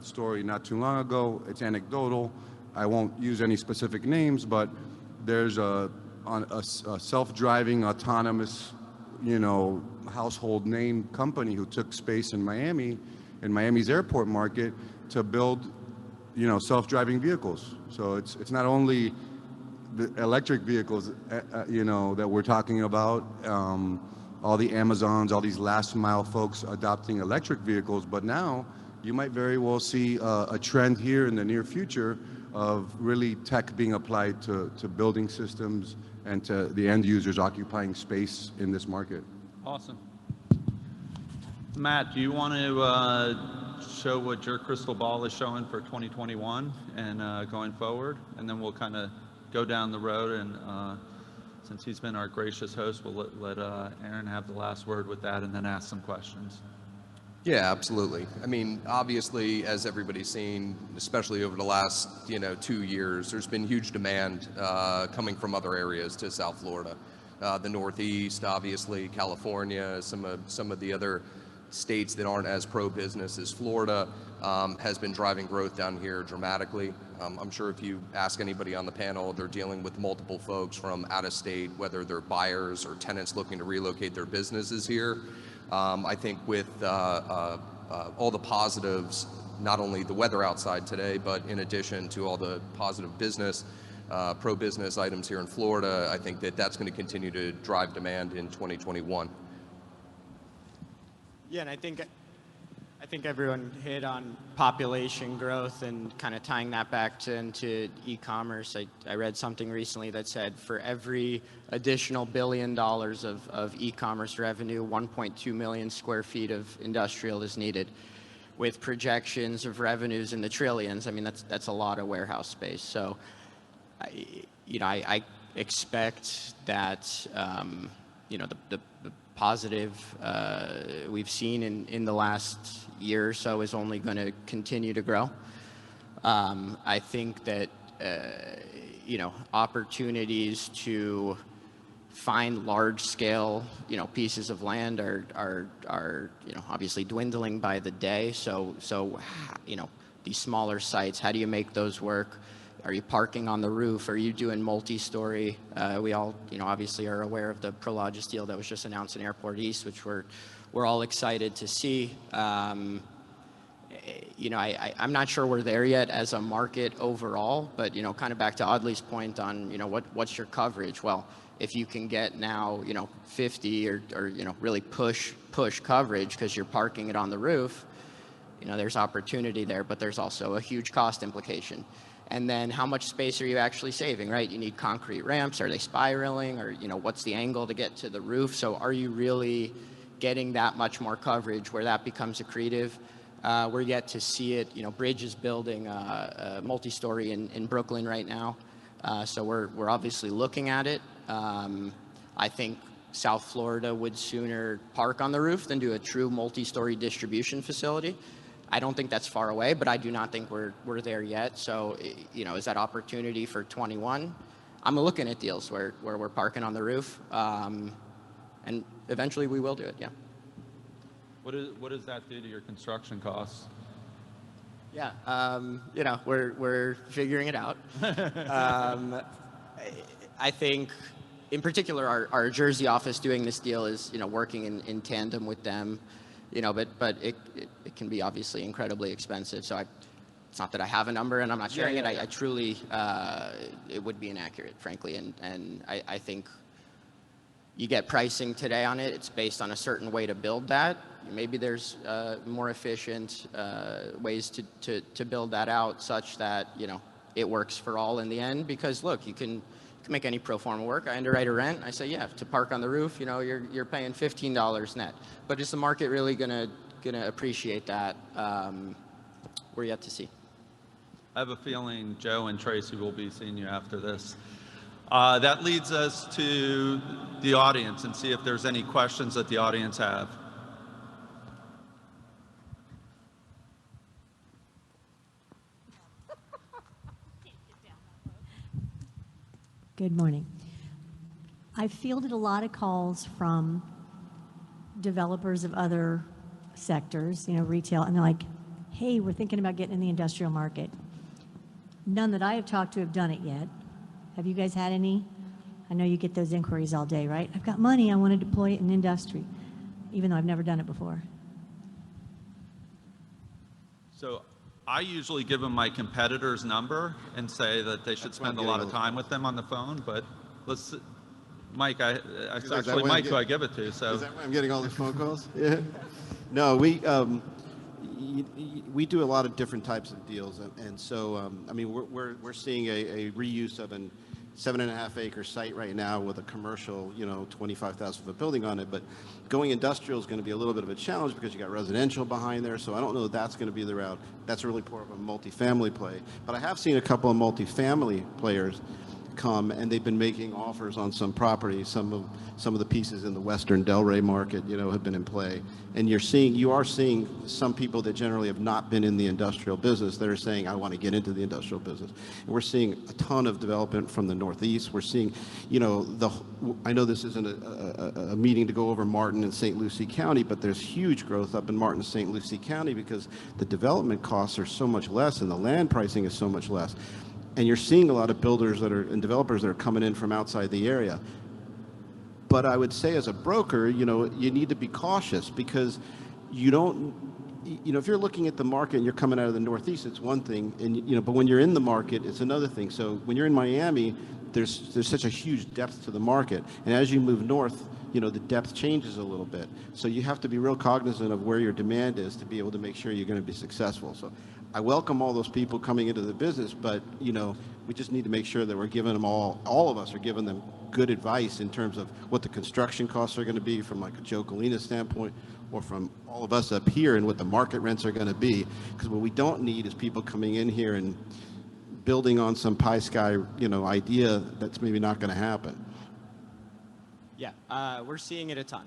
story not too long ago. It's anecdotal. I won't use any specific names, but there's a self-driving, autonomous, household name company who took space in Miami, in Miami's airport market, to build, self-driving vehicles. So it's not only the electric vehicles, that we're talking about, all the Amazons, all these last mile folks adopting electric vehicles, but now you might very well see a trend here in the near future of really tech being applied to building systems and to the end users occupying space in this market. Awesome. Matt, do you want to show what your crystal ball is showing for 2021 and going forward? And then we'll kind of go down the road, and since he's been our gracious host, we'll let Aaron have the last word with that and then ask some questions. Yeah, absolutely. I mean, obviously, as everybody's seen, especially over the last 2 years, there's been huge demand coming from other areas to South Florida, the Northeast, obviously, California, some of the other states that aren't as pro-business as Florida has been driving growth down here dramatically. I'm sure if you ask anybody on the panel, they're dealing with multiple folks from out of state, whether they're buyers or tenants looking to relocate their businesses here. I think with all the positives, not only the weather outside today, but in addition to all the positive business, pro-business items here in Florida, I think that's going to continue to drive demand in 2021. Yeah, and I think everyone hit on population growth and kind of tying that back into e-commerce. I read something recently that said for every additional $1 billion of e-commerce revenue, 1.2 million square feet of industrial is needed, with projections of revenues in the trillions. I mean, that's a lot of warehouse space. So, I expect that you know, the positive we've seen in the last year or so is only going to continue to grow. I think that, you know, opportunities to find large-scale, you know, pieces of land are you know, obviously dwindling by the day. So you know, these smaller sites, how do you make those work? Are you parking on the roof? Are you doing multi-story? We all, you know, obviously are aware of the Prologis deal that was just announced in Airport East, which we're all excited to see. You know, I'm not sure we're there yet as a market overall, but, you know, kind of back to Audley's point on, you know, what's your coverage? Well, if you can get now, you know, 50 or you know, really push coverage because you're parking it on the roof, you know, there's opportunity there, but there's also a huge cost implication. And then how much space are you actually saving, right? You need concrete ramps. Are they spiraling? Or, you know, what's the angle to get to the roof? So are you really getting that much more coverage where that becomes accretive? We're yet to see it. You know, Bridge is building a multi-story in Brooklyn right now. So we're obviously looking at it. I think South Florida would sooner park on the roof than do a true multi-story distribution facility. I don't think that's far away, but I do not think we're there yet. So, you know, is that opportunity for 21? I'm looking at deals where we're parking on the roof, and eventually we will do it, yeah. What does that do to your construction costs? Yeah, you know, we're figuring it out. I think, in particular, our Jersey office doing this deal is, you know, working in tandem with them, you know, but it can be obviously incredibly expensive. So it's not that I have a number and I'm not sharing it. I truly, it would be inaccurate, frankly, and I think you get pricing today on it. It's based on a certain way to build that. Maybe there's more efficient ways to build that out such that, you know, it works for all in the end. Because look, you can make any pro forma work. I underwrite a rent. I say, yeah, to park on the roof, you know, you're paying $15 net. But is the market really gonna appreciate that? We're yet to see. I have a feeling Joe and Tracy will be seeing you after this. That leads us to the audience and see if there's any questions that the audience have. Good morning. I fielded a lot of calls from developers of other sectors, you know, retail, and they're like, hey, we're thinking about getting in the industrial market. None that I have talked to have done it yet. Have you guys had any? I know you get those inquiries all day, right? I've got money, I want to deploy it in industry, even though I've never done it before. So I usually give them my competitor's number and say that they should spend a lot of time with them on the phone, but let's, Mike, it's actually Mike who I give it to, so. Is that why I'm getting all these phone calls? Yeah. No, we do a lot of different types of deals, and so, I mean, we're seeing a reuse of an 7.5 acre site right now with a commercial, you know, 25,000 foot building on it. But going industrial is going to be a little bit of a challenge because you got residential behind there. So I don't know if that's going to be the route. That's really more of a multifamily play. But I have seen a couple of multifamily players come, and they've been making offers on some properties. Some of the pieces in the Western Delray market, you know, have been in play. And you are seeing some people that generally have not been in the industrial business that are saying, I want to get into the industrial business. And we're seeing a ton of development from the Northeast. We're seeing, you know, I know this isn't a meeting to go over Martin and St. Lucie County, but there's huge growth up in Martin and St. Lucie County because the development costs are so much less and the land pricing is so much less. And you're seeing a lot of builders and developers that are coming in from outside the area. But I would say as a broker, you know, you need to be cautious because you don't, you know, if you're looking at the market and you're coming out of the Northeast, it's one thing, and you know, but when you're in the market, it's another thing. So when you're in Miami, there's such a huge depth to the market, and as you move north, you know, the depth changes a little bit. So you have to be real cognizant of where your demand is to be able to make sure you're going to be successful. So I welcome all those people coming into the business, but you know, we just need to make sure that we're giving them all of us are giving them good advice in terms of what the construction costs are going to be from like a Joe Colina standpoint, or from all of us up here, and what the market rents are going to be. Because what we don't need is people coming in here and building on some pie sky, you know, idea that's maybe not going to happen. Yeah, we're seeing it a ton.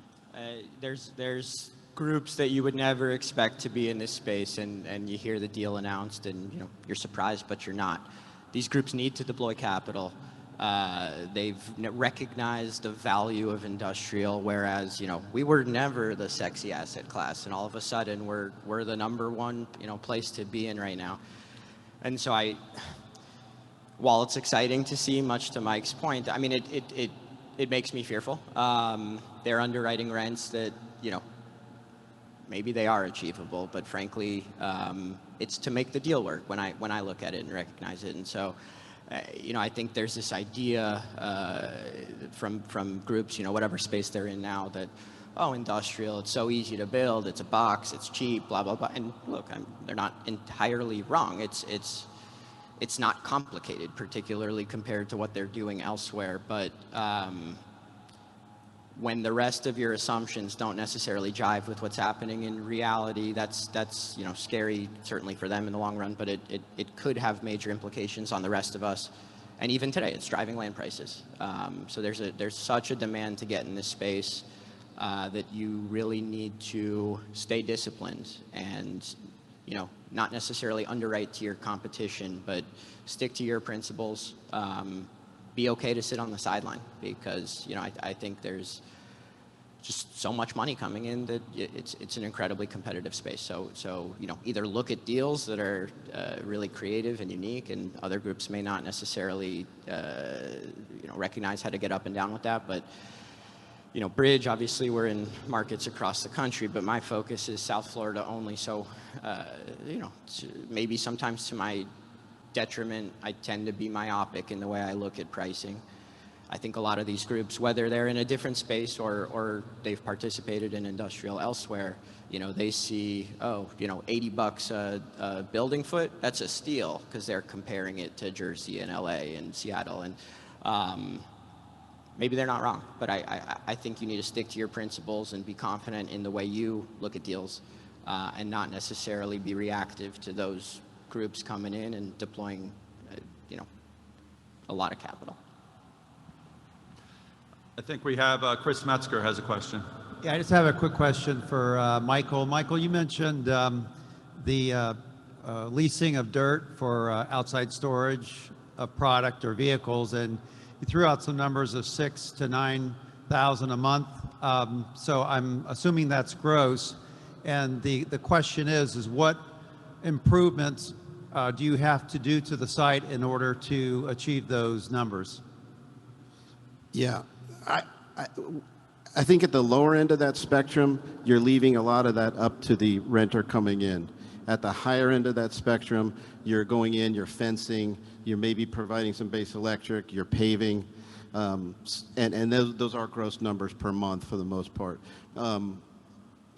There's groups that you would never expect to be in this space, and you hear the deal announced, and you're surprised, but you're not. These groups need to deploy capital. They've recognized the value of industrial, whereas we were never the sexy asset class, and all of a sudden we're the number one place to be in right now. And so while it's exciting to see, much to Mike's point, I mean it makes me fearful. They're underwriting rents that maybe they are achievable, but frankly, it's to make the deal work when I look at it and recognize it. And so, I think there's this idea from groups, whatever space they're in now, that industrial, it's so easy to build, it's a box, it's cheap, blah blah blah. And look, they're not entirely wrong. It's not complicated, particularly compared to what they're doing elsewhere, but when the rest of your assumptions don't necessarily jive with what's happening in reality, that's scary, certainly for them in the long run, but it could have major implications on the rest of us. And even today, it's driving land prices. So there's such a demand to get in this space that you really need to stay disciplined and not necessarily underwrite to your competition, but stick to your principles. Be okay to sit on the sideline, because I think there's just so much money coming in that it's an incredibly competitive space. So either look at deals that are really creative and unique, and other groups may not necessarily recognize how to get up and down with that. But Bridge, obviously we're in markets across the country, but my focus is South Florida only. So maybe sometimes to my detriment, I tend to be myopic in the way I look at pricing. I think a lot of these groups, whether they're in a different space or they've participated in industrial elsewhere, they see, $80 a building foot, that's a steal, because they're comparing it to Jersey and LA and Seattle. And maybe they're not wrong, but I think you need to stick to your principles and be confident in the way you look at deals, and not necessarily be reactive to those groups coming in and deploying, a lot of capital. I think we have Chris Metzger has a question. Yeah, I just have a quick question for Michael. Michael, you mentioned the leasing of dirt for outside storage of product or vehicles, and you threw out some numbers of 6,000 to 9,000 a month. So I'm assuming that's gross. And the question is what improvements do you have to do to the site in order to achieve those numbers? Yeah, I think at the lower end of that spectrum, you're leaving a lot of that up to the renter coming in. At the higher end of that spectrum, you're going in, you're fencing, you're maybe providing some base electric, you're paving, and those are gross numbers per month for the most part.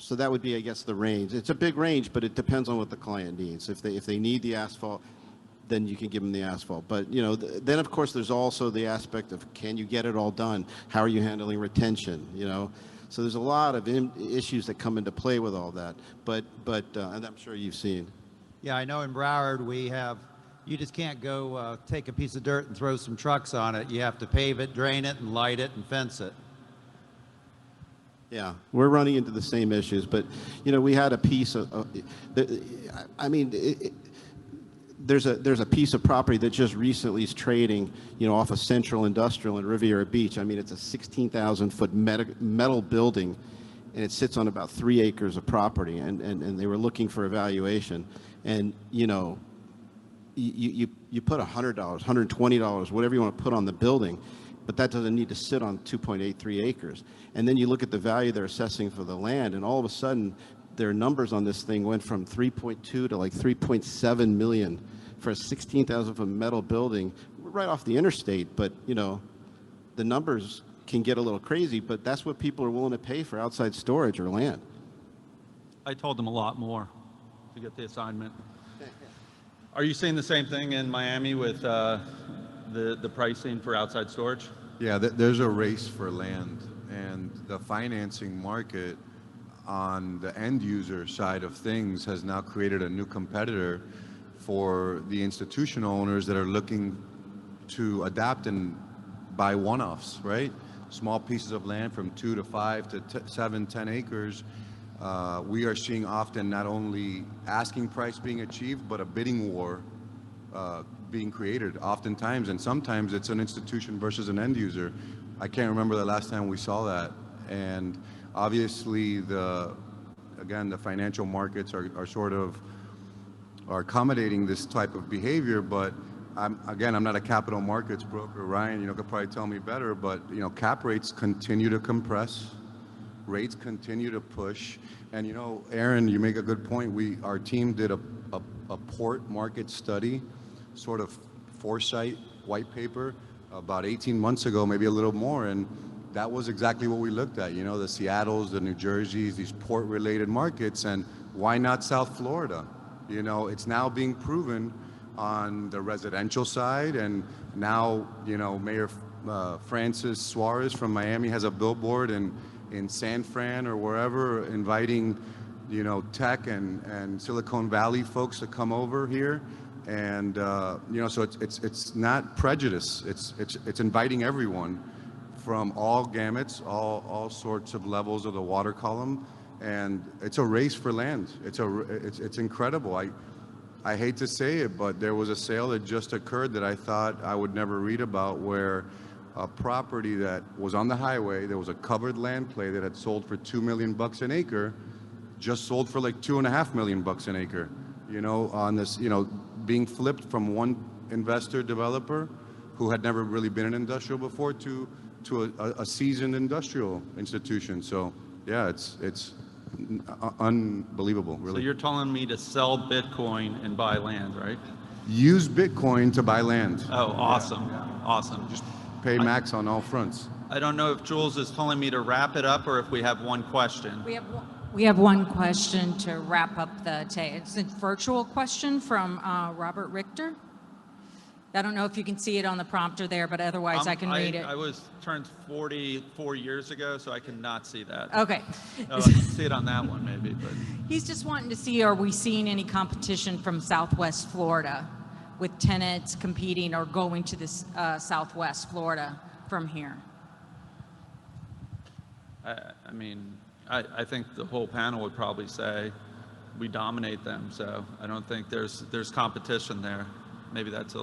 So that would be, I guess, the range. It's a big range, but it depends on what the client needs. If they need the asphalt, then you can give them the asphalt. But then of course there's also the aspect of, can you get it all done? How are you handling retention? So there's a lot of issues that come into play with all that. But and I'm sure you've seen. Yeah, I know in Broward you just can't go take a piece of dirt and throw some trucks on it. You have to pave it, drain it, and light it, and fence it. Yeah, we're running into the same issues, but we had a piece of, there's a piece of property that just recently is trading, off of Central Industrial in Riviera Beach. I mean, it's a 16,000-foot metal building, and it sits on about 3 acres of property, and they were looking for evaluation, and you put $100, $120, whatever you want to put on the building, but that doesn't need to sit on 2.83 acres. And then you look at the value they're assessing for the land, and all of a sudden, their numbers on this thing went from 3.2 to like 3.7 million for a 16,000-foot metal building right off the interstate. But the numbers can get a little crazy, but that's what people are willing to pay for outside storage or land. I told them a lot more to get the assignment. Are you seeing the same thing in Miami with the pricing for outside storage? Yeah, there's a race for land, and the financing market on the end user side of things has now created a new competitor for the institutional owners that are looking to adapt and buy one-offs, right? small pieces of land from 2 to 5 to 7, 10 acres, we are seeing often not only asking price being achieved, but a bidding war being created oftentimes, and sometimes it's an institution versus an end user. I can't remember the last time we saw that. And obviously again, the financial markets are sort of accommodating this type of behavior, but I'm not a capital markets broker. Ryan, could probably tell me better, but cap rates continue to compress, rates continue to push, and Aaron, you make a good point. Our team did a port market study, sort of foresight white paper about 18 months ago, maybe a little more, and that was exactly what we looked at. The Seattles, the New Jerseys, these port-related markets, and why not South Florida? It's now being proven on the residential side, and now Mayor Francis Suarez from Miami has a billboard in San Fran or wherever, inviting tech and Silicon Valley folks to come over here, and so it's not prejudice. It's inviting everyone from all gamuts, all sorts of levels of the water column, and it's a race for land. It's incredible. I hate to say it, but there was a sale that just occurred that I thought I would never read about, where a property that was on the highway, there was a covered land play that had sold for $2 million an acre, just sold for like $2.5 million an acre. On this, being flipped from one investor developer who had never really been in industrial before to a seasoned industrial institution. So yeah, it's unbelievable, really. So you're telling me to sell Bitcoin and buy land, right? Use Bitcoin to buy land. Oh, awesome. Awesome. Just pay max on all fronts. I don't know if Jules is telling me to wrap it up or if we have one question. We have one question to wrap up the day. It's a virtual question from Robert Richter. I don't know if you can see it on the prompter there, but otherwise I can read it. I turned 44 years ago, so I cannot see that. Okay. No, I can see it on that one maybe, but. He's just wanting to see, are we seeing any competition from Southwest Florida with tenants competing or going to this Southwest Florida from here? I think the whole panel would probably say we dominate them, so I don't think there's competition there. Maybe that's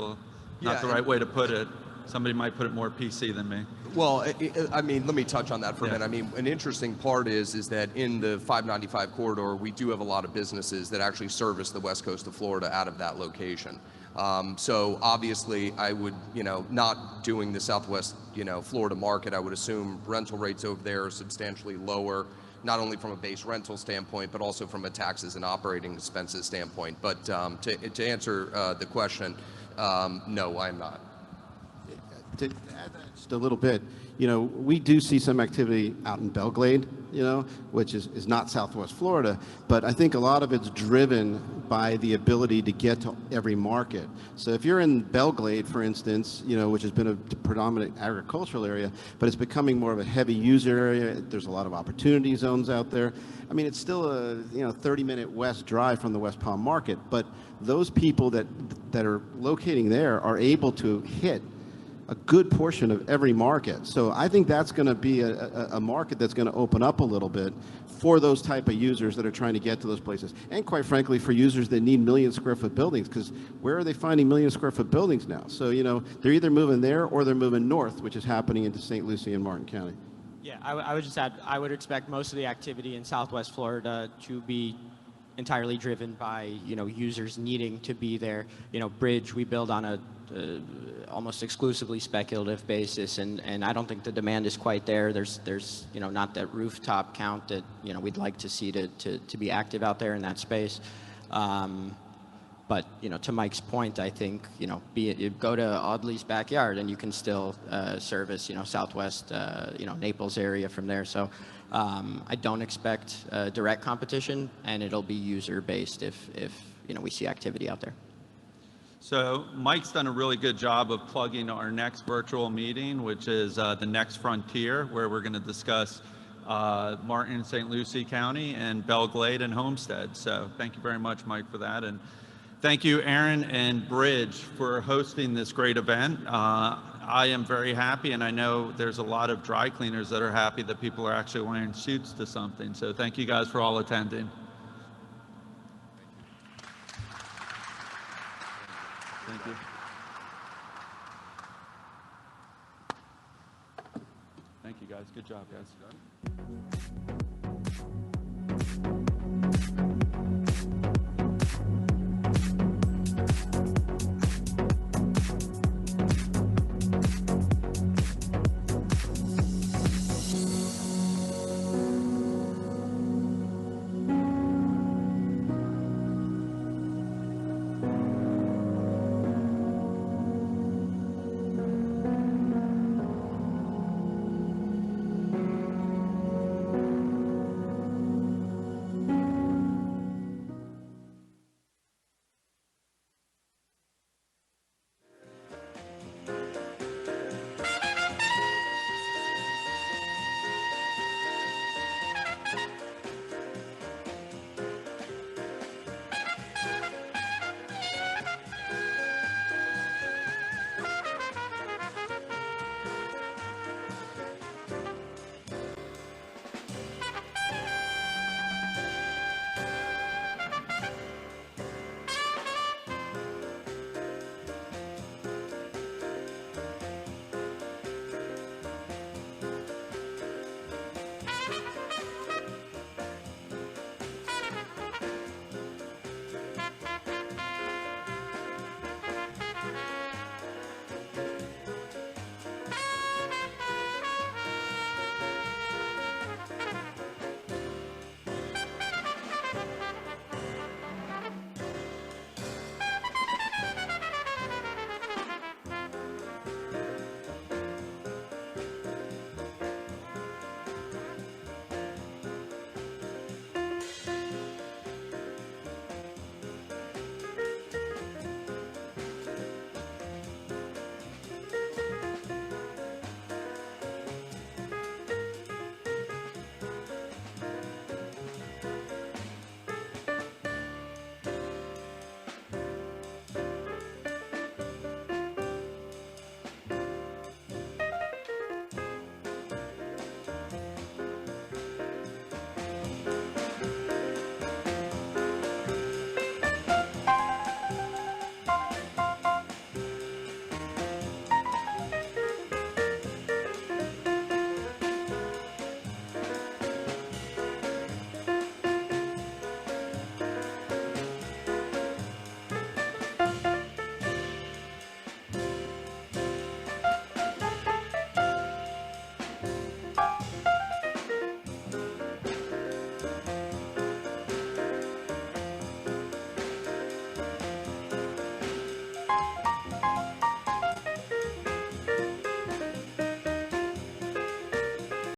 not the right way to put it. Somebody might put it more PC than me. Well, let me touch on that for a minute. An interesting part is that in the 595 corridor, we do have a lot of businesses that actually service the west coast of Florida out of that location. So obviously, I would, not doing the Southwest, Florida market, I would assume rental rates over there are substantially lower, not only from a base rental standpoint, but also from a taxes and operating expenses standpoint. But to answer the question, no, I'm not. To add that just a little bit, we do see some activity out in Belglade, which is not Southwest Florida, but I think a lot of it's driven by the ability to get to every market. So if you're in Belglade, for instance, which has been a predominant agricultural area, but it's becoming more of a heavy user area, there's a lot of opportunity zones out there. It's still a 30-minute west drive from the West Palm market, but those people that are locating there are able to hit a good portion of every market. So I think that's going to be a market that's going to open up a little bit for those type of users that are trying to get to those places. And quite frankly, for users that need million-square-foot buildings, because where are they finding million-square-foot buildings now? So, they're either moving there or they're moving north, which is happening into St. Lucie and Martin County. Yeah, I would just add, I would expect most of the activity in Southwest Florida to be entirely driven by, users needing to be there. Bridge, we build on a almost exclusively speculative basis, and I don't think the demand is quite there. There's not that rooftop count that we'd like to see to be active out there in that space. But to Mike's point, I think go to Audley's backyard and you can still service Southwest Naples area from there. So I don't expect direct competition, and it'll be user based if we see activity out there. So Mike's done a really good job of plugging our next virtual meeting, which is the Next Frontier, where we're going to discuss Martin and St. Lucie County and Belglade and Homestead. So thank you very much, Mike, for that. And thank you, Aaron and Bridge, for hosting this great event. I am very happy, and I know there's a lot of dry cleaners that are happy that people are actually wearing suits to something. So thank you guys for all attending. Thank you. Thank you guys. Good job, guys.